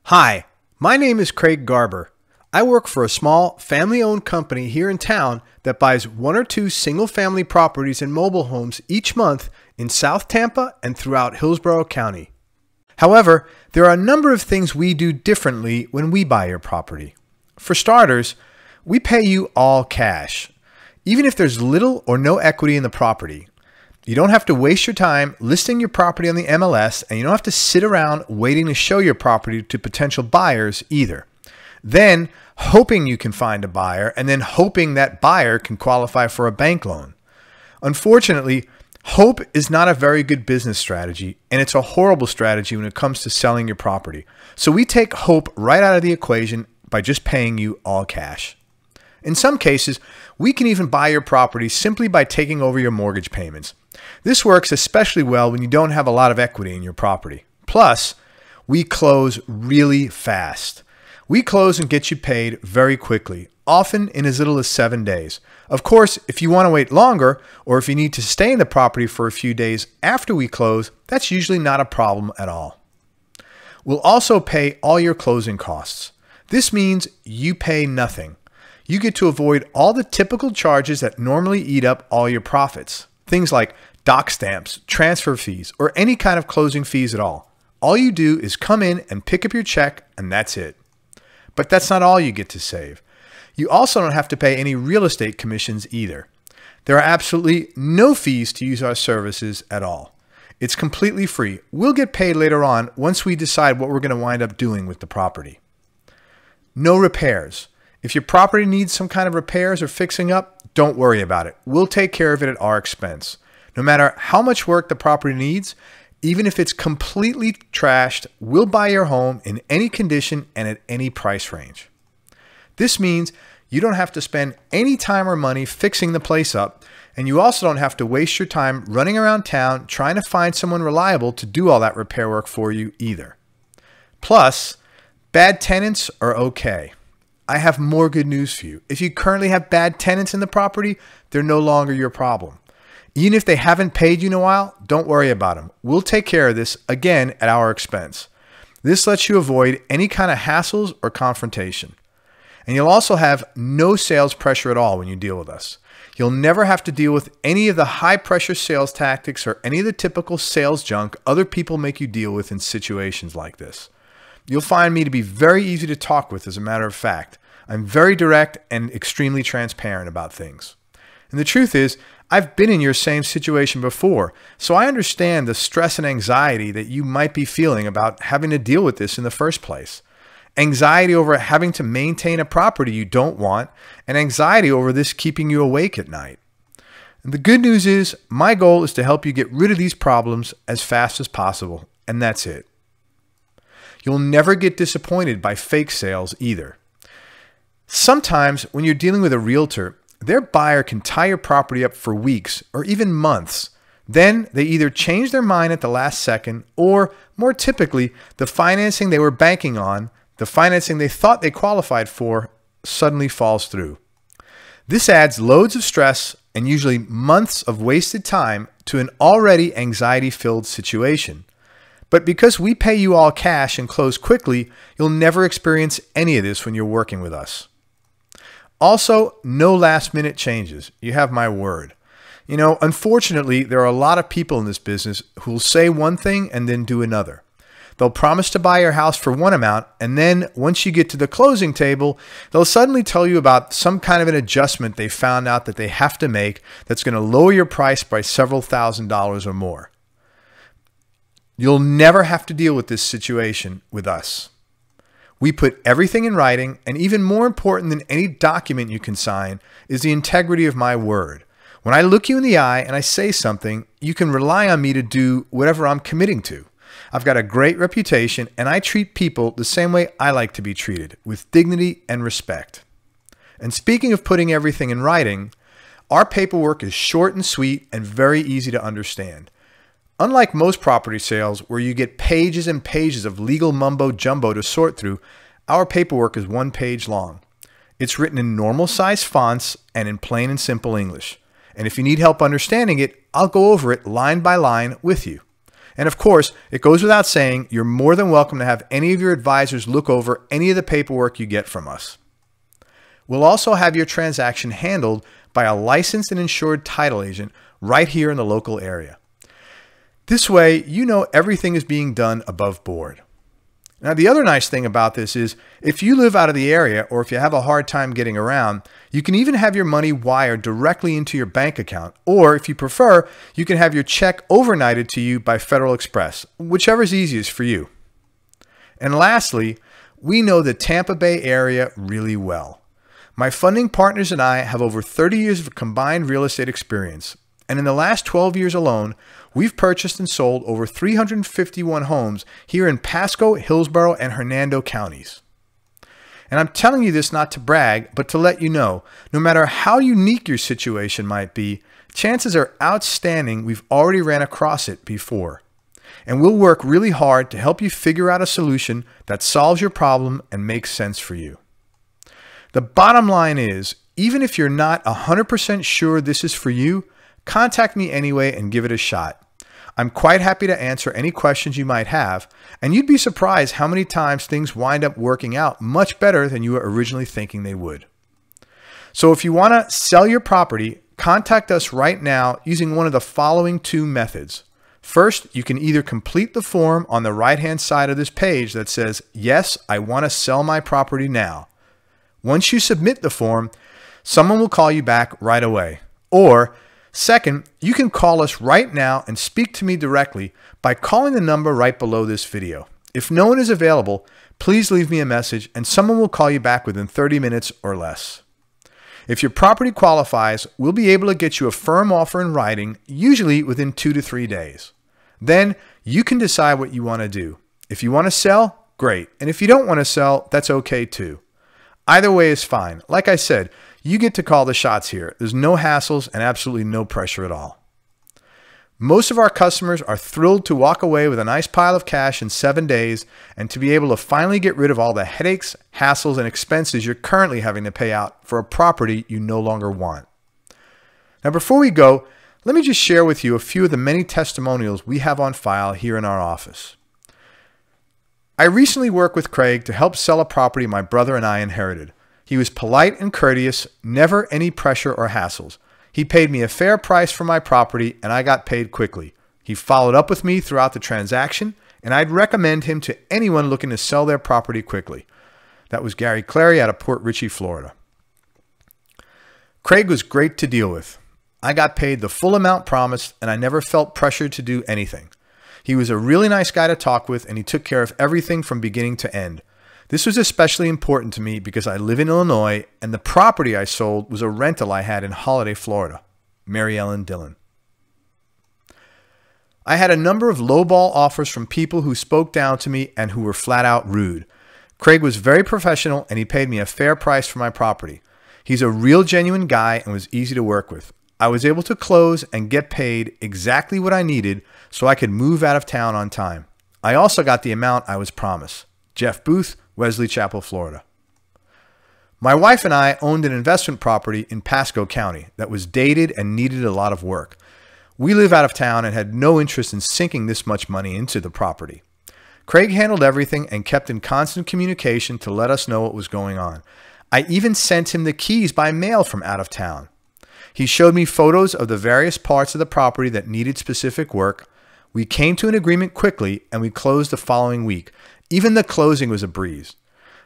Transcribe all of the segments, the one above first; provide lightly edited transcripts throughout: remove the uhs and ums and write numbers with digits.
Hi, my name is Craig Garber. I work for a small family-owned company here in town that buys one or two single-family properties and mobile homes each month in South Tampa and throughout Hillsborough County. However, there are a number of things we do differently when we buy your property. For starters, we pay you all cash, even if there's little or no equity in the property. You don't have to waste your time listing your property on the MLS, and you don't have to sit around waiting to show your property to potential buyers either. Then hoping you can find a buyer, and then hoping that buyer can qualify for a bank loan. Unfortunately, hope is not a very good business strategy, and it's a horrible strategy when it comes to selling your property. So we take hope right out of the equation by just paying you all cash. In some cases, we can even buy your property simply by taking over your mortgage payments. This works especially well when you don't have a lot of equity in your property. Plus, we close really fast. We close and get you paid very quickly, often in as little as 7 days. Of course, if you want to wait longer, or if you need to stay in the property for a few days after we close, that's usually not a problem at all. We'll also pay all your closing costs. This means you pay nothing. You get to avoid all the typical charges that normally eat up all your profits. Things like doc stamps, transfer fees, or any kind of closing fees at all. All you do is come in and pick up your check, and that's it. But that's not all you get to save. You also don't have to pay any real estate commissions either. There are absolutely no fees to use our services at all. It's completely free. We'll get paid later on once we decide what we're going to wind up doing with the property. No repairs. If your property needs some kind of repairs or fixing up, don't worry about it. We'll take care of it at our expense. No matter how much work the property needs, even if it's completely trashed, we'll buy your home in any condition and at any price range. This means you don't have to spend any time or money fixing the place up, and you also don't have to waste your time running around town trying to find someone reliable to do all that repair work for you either. Plus, bad tenants are okay. I have more good news for you. If you currently have bad tenants in the property, they're no longer your problem. Even if they haven't paid you in a while, don't worry about them. We'll take care of this, again, at our expense. This lets you avoid any kind of hassles or confrontation. And you'll also have no sales pressure at all when you deal with us. You'll never have to deal with any of the high-pressure sales tactics or any of the typical sales junk other people make you deal with in situations like this. You'll find me to be very easy to talk with, as a matter of fact. I'm very direct and extremely transparent about things. And the truth is, I've been in your same situation before, so I understand the stress and anxiety that you might be feeling about having to deal with this in the first place. Anxiety over having to maintain a property you don't want, and anxiety over this keeping you awake at night. And the good news is, my goal is to help you get rid of these problems as fast as possible, and that's it. You'll never get disappointed by fake sales either. Sometimes when you're dealing with a realtor, their buyer can tie your property up for weeks or even months. Then they either change their mind at the last second, or more typically, the financing they were banking on, the financing they thought they qualified for, suddenly falls through. This adds loads of stress and usually months of wasted time to an already anxiety-filled situation. But because we pay you all cash and close quickly, you'll never experience any of this when you're working with us. Also, no last-minute changes. You have my word. You know, unfortunately, there are a lot of people in this business who will say one thing and then do another. They'll promise to buy your house for one amount, and then once you get to the closing table, they'll suddenly tell you about some kind of an adjustment they found out that they have to make that's going to lower your price by several $1,000s or more. You'll never have to deal with this situation with us. We put everything in writing, and even more important than any document you can sign is the integrity of my word. When I look you in the eye and I say something, you can rely on me to do whatever I'm committing to. I've got a great reputation, and I treat people the same way I like to be treated, with dignity and respect. And speaking of putting everything in writing, our paperwork is short and sweet and very easy to understand. Unlike most property sales where you get pages and pages of legal mumbo jumbo to sort through, our paperwork is 1 page long. It's written in normal size fonts and in plain and simple English. And if you need help understanding it, I'll go over it line by line with you. And of course, it goes without saying, you're more than welcome to have any of your advisors look over any of the paperwork you get from us. We'll also have your transaction handled by a licensed and insured title agent right here in the local area. This way, you know everything is being done above board. Now, the other nice thing about this is if you live out of the area or if you have a hard time getting around, you can even have your money wired directly into your bank account. Or if you prefer, you can have your check overnighted to you by Federal Express, whichever is easiest for you. And lastly, we know the Tampa Bay area really well. My funding partners and I have over 30 years of combined real estate experience. And in the last 12 years alone, we've purchased and sold over 351 homes here in Pasco, Hillsborough, and Hernando counties. And I'm telling you this not to brag, but to let you know, no matter how unique your situation might be, chances are outstanding we've already ran across it before. And we'll work really hard to help you figure out a solution that solves your problem and makes sense for you. The bottom line is, even if you're not 100% sure this is for you, contact me anyway and give it a shot. I'm quite happy to answer any questions you might have, and you'd be surprised how many times things wind up working out much better than you were originally thinking they would. So if you want to sell your property, contact us right now using one of the following two methods. First, you can either complete the form on the right-hand side of this page that says, "Yes, I want to sell my property now." Once you submit the form, someone will call you back right away. Or second, you can call us right now and speak to me directly by calling the number right below this video. If no one is available, please leave me a message and someone will call you back within 30 minutes or less. If your property qualifies, we'll be able to get you a firm offer in writing, usually within 2 to 3 days. Then you can decide what you want to do. If you want to sell, great. And if you don't want to sell, that's okay too. Either way is fine. Like I said, you get to call the shots here. There's no hassles and absolutely no pressure at all. Most of our customers are thrilled to walk away with a nice pile of cash in 7 days and to be able to finally get rid of all the headaches, hassles, and expenses you're currently having to pay out for a property you no longer want. Now, before we go, let me just share with you a few of the many testimonials we have on file here in our office. I recently worked with Craig to help sell a property my brother and I inherited. He was polite and courteous, never any pressure or hassles. He paid me a fair price for my property and I got paid quickly. He followed up with me throughout the transaction and I'd recommend him to anyone looking to sell their property quickly. That was Gary Clary out of Port Richey, Florida. Craig was great to deal with. I got paid the full amount promised and I never felt pressured to do anything. He was a really nice guy to talk with and he took care of everything from beginning to end. This was especially important to me because I live in Illinois and the property I sold was a rental I had in Holiday, Florida. Mary Ellen Dillon. I had a number of lowball offers from people who spoke down to me and who were flat out rude. Craig was very professional and he paid me a fair price for my property. He's a real genuine guy and was easy to work with. I was able to close and get paid exactly what I needed so I could move out of town on time. I also got the amount I was promised. Jeff Booth, Wesley Chapel, Florida. My wife and I owned an investment property in Pasco County that was dated and needed a lot of work. We live out of town and had no interest in sinking this much money into the property. Craig handled everything and kept in constant communication to let us know what was going on. I even sent him the keys by mail from out of town. He showed me photos of the various parts of the property that needed specific work. We came to an agreement quickly and we closed the following week. Even the closing was a breeze.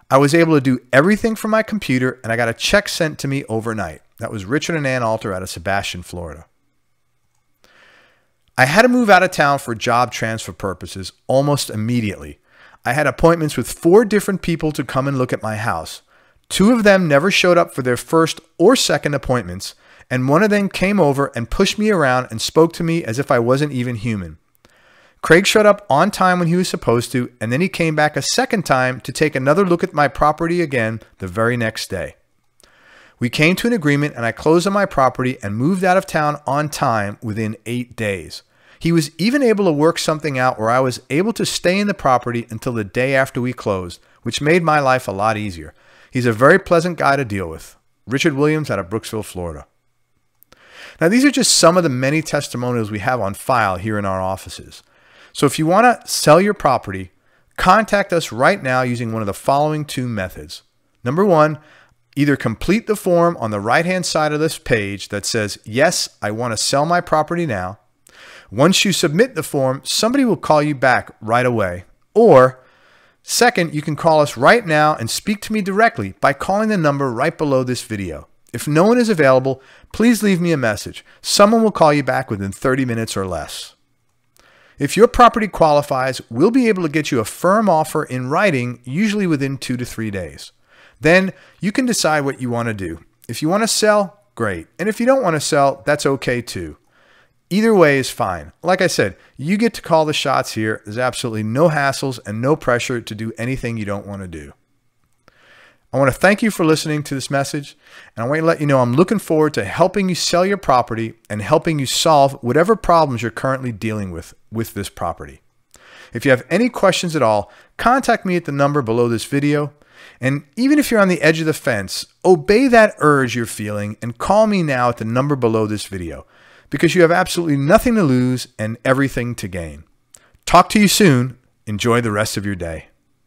I was able to do everything from my computer and I got a check sent to me overnight. That was Richard and Ann Alter out of Sebastian, Florida. I had to move out of town for job transfer purposes almost immediately. I had appointments with 4 different people to come and look at my house. 2 of them never showed up for their first or second appointments, and one of them came over and pushed me around and spoke to me as if I wasn't even human. Craig showed up on time when he was supposed to, and then he came back a second time to take another look at my property again the very next day. We came to an agreement and I closed on my property and moved out of town on time within 8 days. He was even able to work something out where I was able to stay in the property until the day after we closed, which made my life a lot easier. He's a very pleasant guy to deal with. Richard Williams out of Brooksville, Florida. Now, these are just some of the many testimonials we have on file here in our offices. So if you want to sell your property, contact us right now using one of the following two methods. Number one, either complete the form on the right-hand side of this page that says, yes, I want to sell my property now. Once you submit the form, somebody will call you back right away. Or second, you can call us right now and speak to me directly by calling the number right below this video. If no one is available, please leave me a message. Someone will call you back within 30 minutes or less. If your property qualifies, we'll be able to get you a firm offer in writing, usually within 2 to 3 days. Then you can decide what you want to do. If you want to sell, great. And if you don't want to sell, that's okay too. Either way is fine. Like I said, you get to call the shots here. There's absolutely no hassles and no pressure to do anything you don't want to do. I want to thank you for listening to this message, and I want to let you know I'm looking forward to helping you sell your property and helping you solve whatever problems you're currently dealing with this property. If you have any questions at all, contact me at the number below this video. And even if you're on the edge of the fence, obey that urge you're feeling and call me now at the number below this video, because you have absolutely nothing to lose and everything to gain. Talk to you soon. Enjoy the rest of your day.